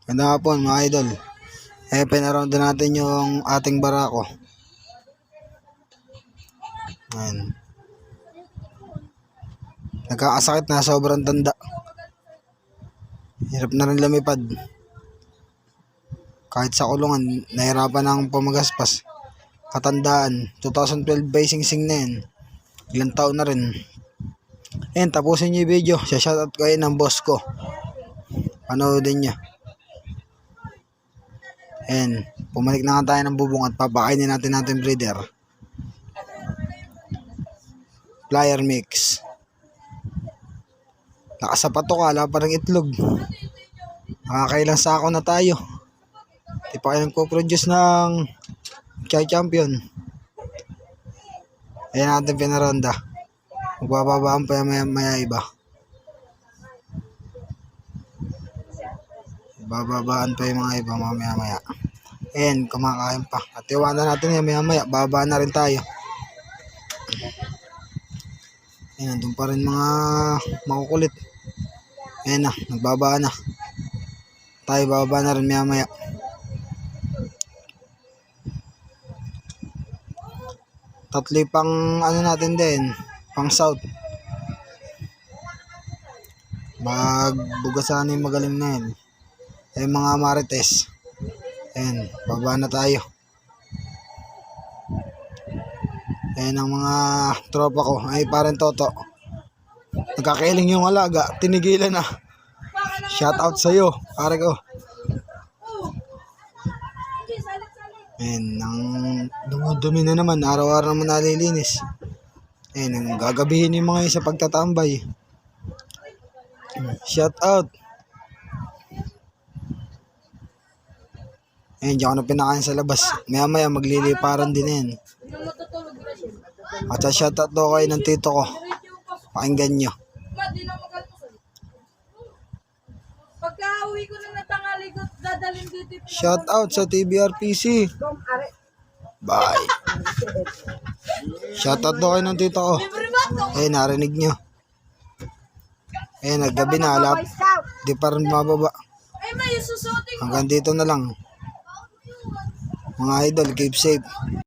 Ganda hapon mga idol. Pinaround natin yung ating barako. Ayan. Nagkakasakit na, sobrang tanda. Hirap na rin lumipad. Kahit sa kulungan, nahirapan ng pumagaspas. Katandaan, 2012 by sing-sing na yan. Ilang taon na rin. Ayan, tapusin niyo yung video. Shoutout ko yun ng boss ko. Panoodin niyo. Ayan, pumalik na nga tayo ng bubong at papakainin natin breeder. Flyer mix. Nakasapato ka, wala pa rin itlog. Nakakailang sako na tayo. Di pa kayo nagpo-produce ng champion. Ayan natin pinaronda. Magbababaan pa yung maya iba. Bababaan pa yung mga iba mamaya. Ayan, kumakain pa. At iwanan natin yung maya. Babaan na rin tayo. Ayan, nandun pa rin mga makukulit. Ayan na, nagbabaan na. Tayo bababa na rin maya. Tatlo pang ano natin din, pang south. Magbugasan yung magaling na yun. Mga marites. Ayan, baba na tayo. Ayan ang mga tropa ko. Ay, parang Toto. Nagkakailing yung alaga. Tinigilan na. Shout out sa'yo, pare ko. Ayan, ang dumudumi na naman. Araw-araw naman nalilinis. Ayan, ang gagabihin yung mga yun sa pagtatambay. Shout out. Ayan, diyan ko na pinakain sa labas. Maya magliliparan din yan. At sa shout out daw kayo ng tito ko. Pakinggan nyo. Pagka-uwi ko na natangali ko, dadalhin dito. Shout out sa TBRPC. Bye. Shout out daw kayo ng tito ko. Narinig nyo. Naggabi na. Di pa rin mababa. Ay, may susuting. Hanggang dito na lang. Mga idol, keep safe.